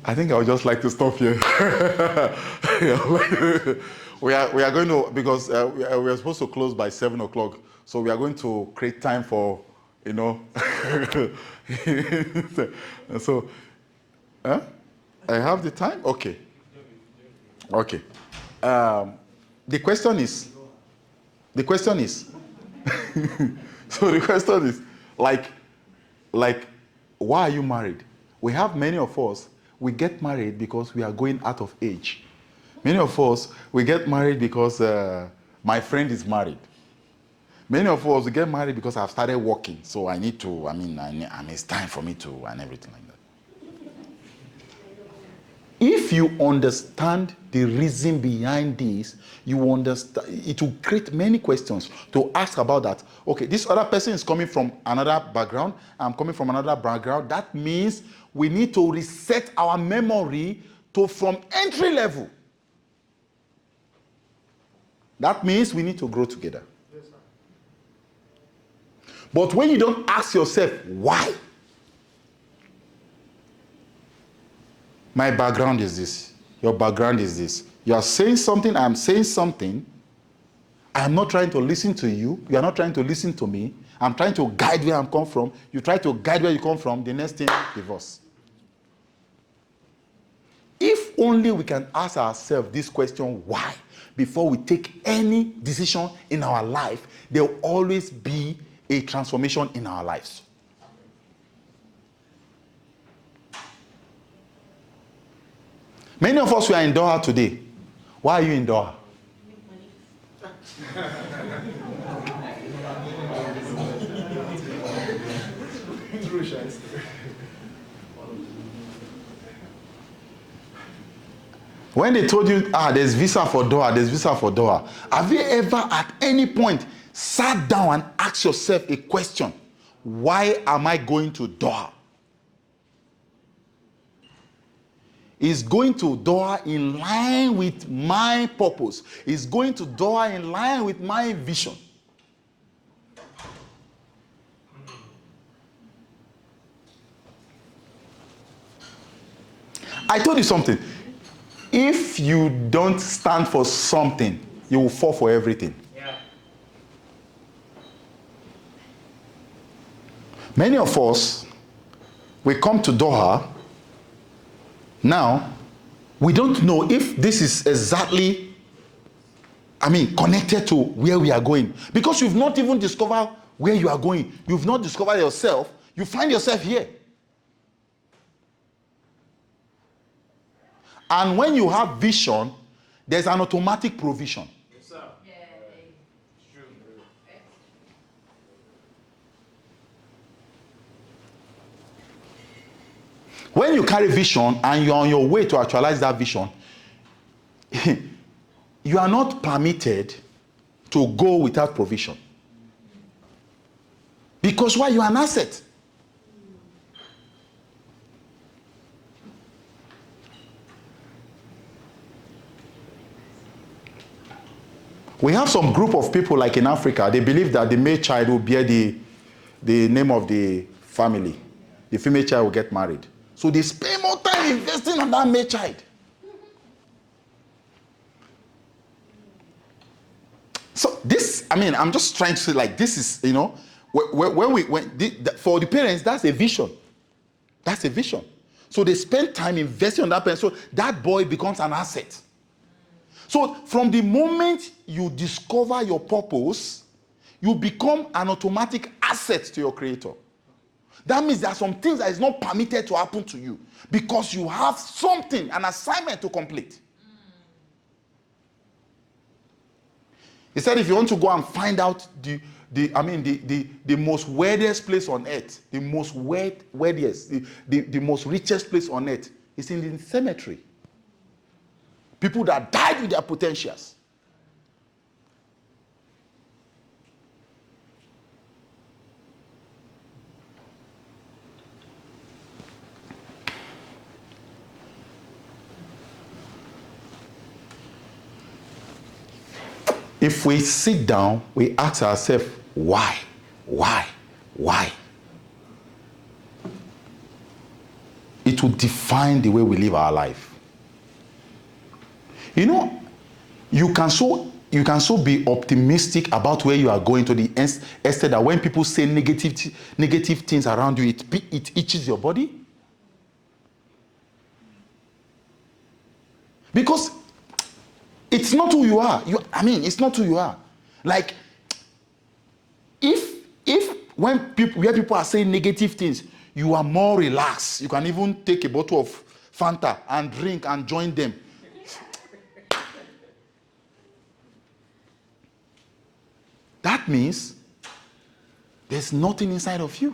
I think I would just like to stop here. we are going to, because we are supposed to close by 7 o'clock, so we are going to create time for, so, I have the time? Okay. Okay. The question is, so the question is, like, why are you married? We have many of us, we get married because we are going out of age. Many of us, we get married because my friend is married. Many of us, we get married because I've started working, so I need to, it's time for me to, and everything like that. If you understand the reason behind this, you understand, it will create many questions to ask about that. Okay, this other person is coming from another background, I'm coming from another background. That means we need to reset our memory from entry level. That means we need to grow together. Yes, sir. But when you don't ask yourself, why? My background is this. Your background is this. You are saying something, I am saying something. I am not trying to listen to you. You are not trying to listen to me. I'm trying to guide where I'm come from. You try to guide where you come from. The next thing, divorce. If only we can ask ourselves this question, why? Before we take any decision in our life, there will always be a transformation in our lives. Many of us were in Doha today. Why are you in Doha? When they told you, there's visa for Doha, there's visa for Doha, have you ever at any point sat down and asked yourself a question? Why am I going to Doha? Is going to Doha in line with my purpose? Is going to Doha in line with my vision? I told you something. If you don't stand for something, you will fall for everything. Yeah. Many of us, we come to Doha. Now, we don't know if this is exactly, connected to where we are going. Because you've not even discovered where you are going. You've not discovered yourself. You find yourself here. And when you have vision, there's an automatic provision. Yes, sir. When you carry vision and you're on your way to actualize that vision, you are not permitted to go without provision. Because why? You are an asset. We have some group of people like in Africa, they believe that the male child will bear the name of the family. The female child will get married. So they spend more time investing on that male child. So this, I'm just trying to say, like, this is, for the parents, that's a vision. That's a vision. So they spend time investing on that person. So that boy becomes an asset. So from the moment you discover your purpose, you become an automatic asset to your creator. That means there are some things that is not permitted to happen to you because you have something, an assignment to complete. He said, if you want to go and find out the most weirdest place on earth, the most weirdest, the most richest place on earth, is in the cemetery. People that died with their potentials. If we sit down, we ask ourselves, why? It will define the way we live our life. You know, you can so be optimistic about where you are going to the extent that when people say negative things around you, it itches your body. Because it's not who you are. It's not who you are. Like, if when people are saying negative things, you are more relaxed. You can even take a bottle of Fanta and drink and join them. That means there's nothing inside of you.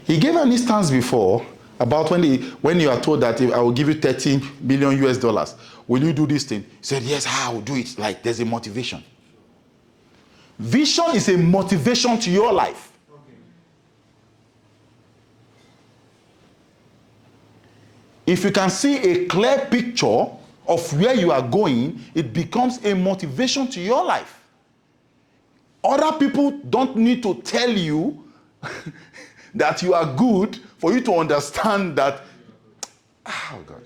He gave an instance before about when you are told that I will give you $13 million US, will you do this thing? He said, yes, I will do it. Like, there's a motivation. Vision is a motivation to your life. If you can see a clear picture of where you are going, it becomes a motivation to your life. Other people don't need to tell you that you are good for you to understand that. Oh, God.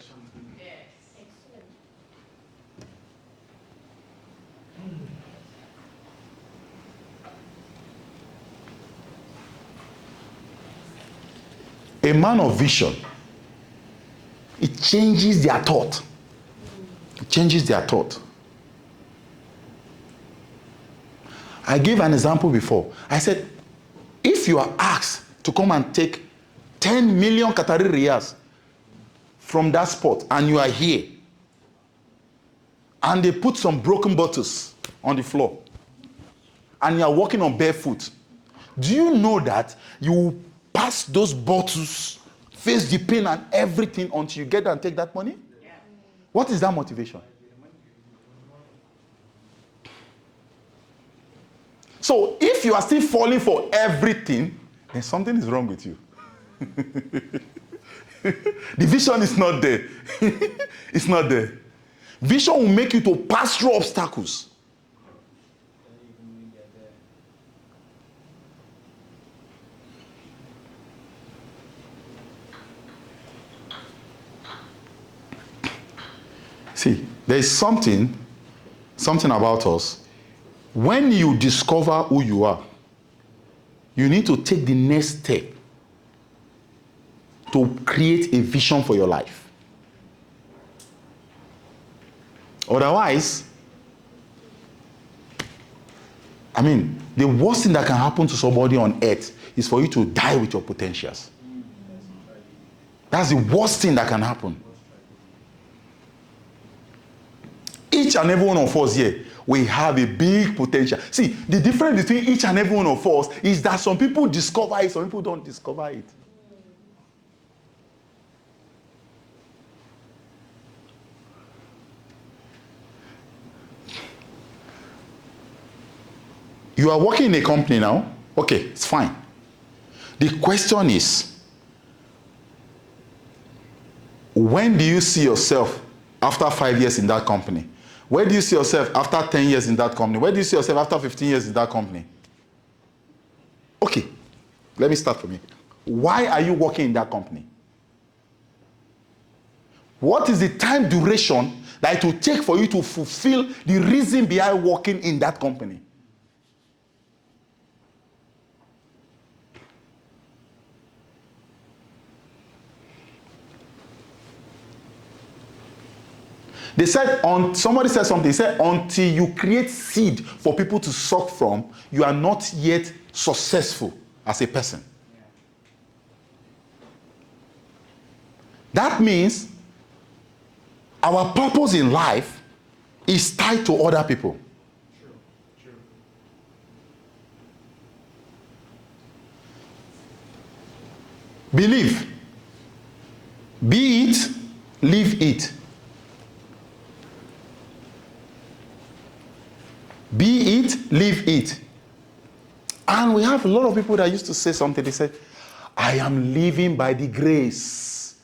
A man of vision, it changes their thought. It changes their thought. I gave an example before. I said, if you are asked to come and take 10 million Qatari riyals from that spot and you are here, and they put some broken bottles on the floor, and you are walking on barefoot, do you know that you will pass those bottles, face the pain and everything until you get there and take that money? Yeah. What is that motivation? So if you are still falling for everything, then something is wrong with you. The vision is not there. It's not there. Vision will make you to pass through obstacles. See, there is something about us. When you discover who you are, you need to take the next step to create a vision for your life. Otherwise, the worst thing that can happen to somebody on earth is for you to die with your potentials. That's the worst thing that can happen. Each and every one of us here, we have a big potential. See, the difference between each and every one of us is that some people discover it, some people don't discover it. You are working in a company now. Okay, it's fine. The question is, when do you see yourself after 5 years in that company? Where do you see yourself after 10 years in that company? Where do you see yourself after 15 years in that company? Okay, let me start from here. Why are you working in that company? What is the time duration that it will take for you to fulfill the reason behind working in that company? They said, somebody said something, they said, until you create seed for people to suck from, you are not yet successful as a person. That means our purpose in life is tied to other people. True. Believe. Be it, live it. Be it, live it. And we have a lot of people that used to say something. They said, I am living by the grace.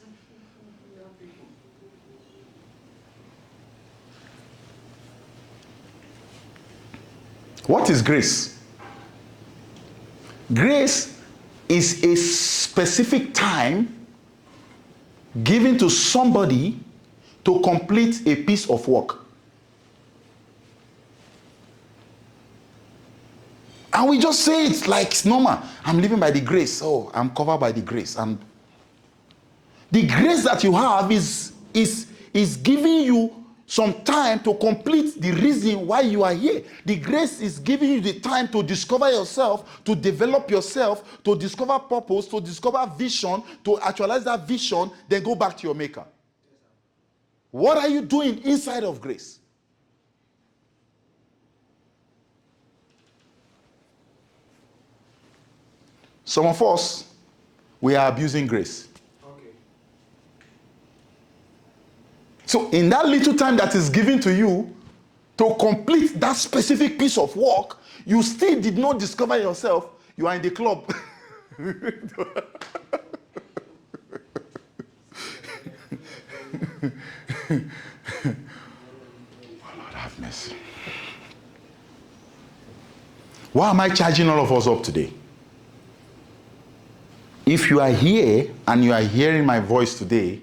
What is grace? Grace is a specific time given to somebody to complete a piece of work. And we just say it like it's normal. I'm living by the grace. Oh, I'm covered by the grace. And the grace that you have is giving you some time to complete the reason why you are here. The grace is giving you the time to discover yourself, to develop yourself, to discover purpose, to discover vision, to actualize that vision, then go back to your maker. What are you doing inside of grace? Some of us, we are abusing grace. Okay. So in that little time that is given to you to complete that specific piece of work, you still did not discover yourself. You are in the club. Oh, Lord have mercy. Why am I charging all of us up today? If you are here and you are hearing my voice today,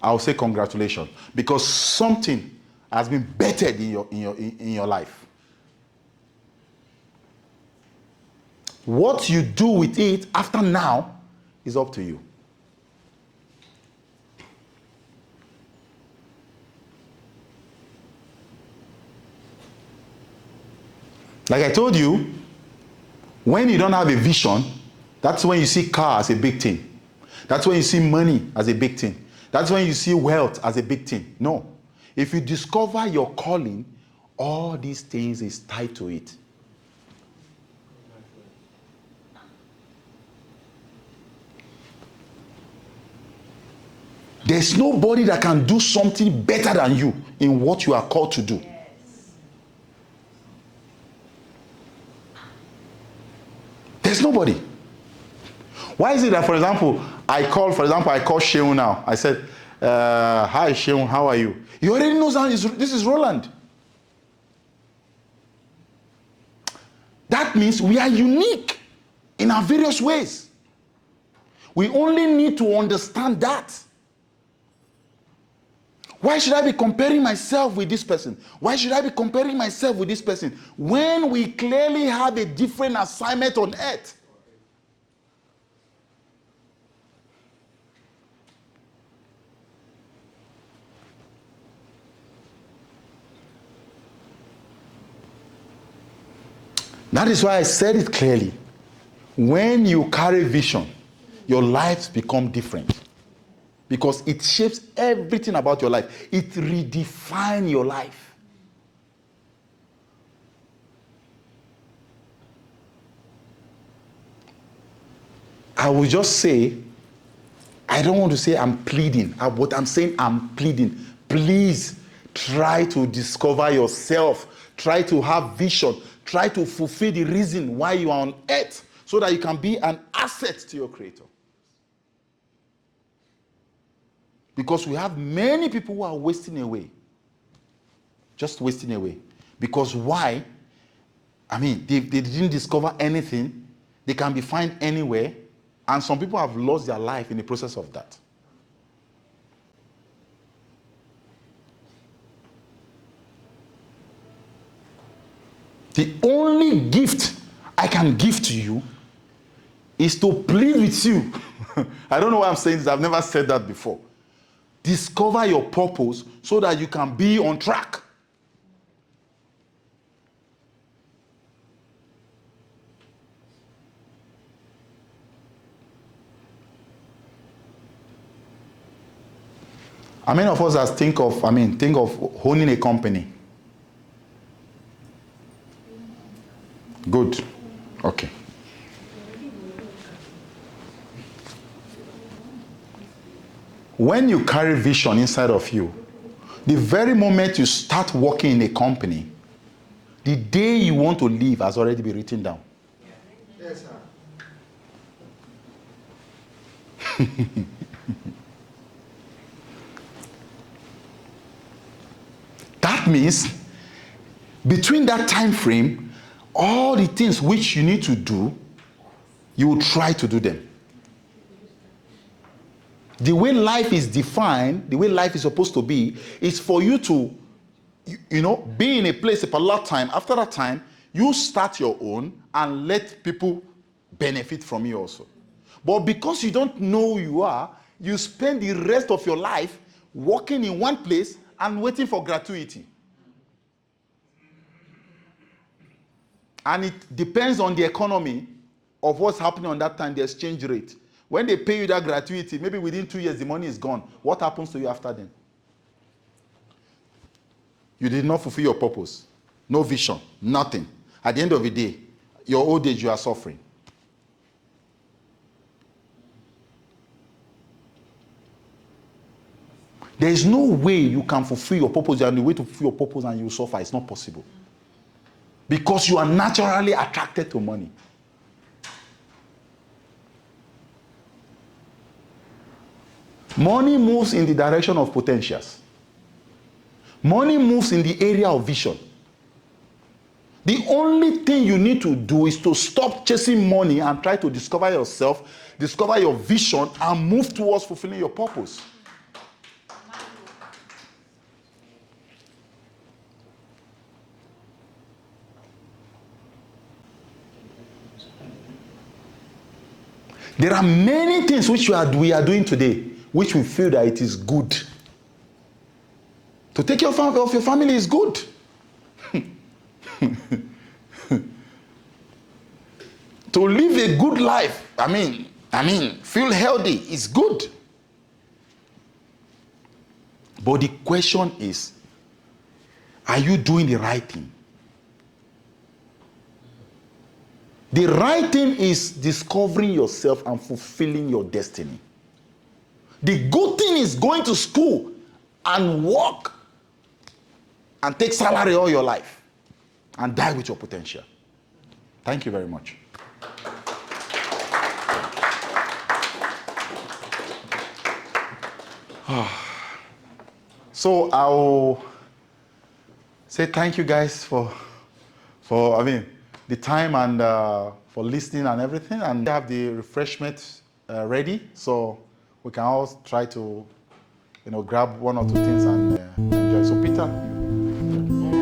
I'll say congratulations, because something has been bettered in your life. What you do with it after now is up to you. Like I told you, when you don't have a vision, that's when you see car as a big thing. That's when you see money as a big thing. That's when you see wealth as a big thing. No. If you discover your calling, all these things is tied to it. There's nobody that can do something better than you in what you are called to do. There's nobody. Why is it that, for example, I call Sheung now. I said, hi Sheung, how are you? He already knows this is Roland. That means we are unique in our various ways. We only need to understand that. Why should I be comparing myself with this person? Why should I be comparing myself with this person when we clearly have a different assignment on earth? That is why I said it clearly. When you carry vision, your lives become different. Because it shapes everything about your life. It redefines your life. I will just say, I don't want to say I'm pleading. What I'm saying, I'm pleading. Please try to discover yourself. Try to have vision. Try to fulfill the reason why you are on earth so that you can be an asset to your Creator. Because we have many people who are wasting away. Just wasting away. Because why? I mean, they didn't discover anything. They can be found anywhere. And some people have lost their life in the process of that. The only gift I can give to you is to plead with you. I don't know why I'm saying this. I've never said that before. Discover your purpose so that you can be on track. How many of us has think of owning a company? Good. Okay. When you carry vision inside of you, the very moment you start working in a company, the day you want to leave has already been written down. Yes, sir. That means between that time frame, all the things which you need to do, you will try to do them. The way life is defined, the way life is supposed to be, is for you to, be in a place a lot of time. After that time, you start your own and let people benefit from you also. But because you don't know who you are, you spend the rest of your life working in one place and waiting for gratuity. And it depends on the economy of what's happening on that time, the exchange rate. When they pay you that gratuity, maybe within 2 years, the money is gone. What happens to you after then? You did not fulfill your purpose. No vision, nothing. At the end of the day, your old age, you are suffering. There is no way you can fulfill your purpose, and the way to fulfill your purpose and you suffer. It's not possible. Because you are naturally attracted to money. Money moves in the direction of potentials. Money moves in the area of vision. The only thing you need to do is to stop chasing money and try to discover yourself, discover your vision, and move towards fulfilling your purpose. There are many things which we are doing today, which we feel that it is good. To take care of your family is good. To live a good life, feel healthy is good. But the question is, are you doing the right thing? The right thing is discovering yourself and fulfilling your destiny. The good thing is going to school and work and take salary all your life and die with your potential. Thank you very much. So I'll say thank you guys for the time and for listening and everything. And we have the refreshment ready, so we can all try to, grab one or two things and enjoy. So Peter.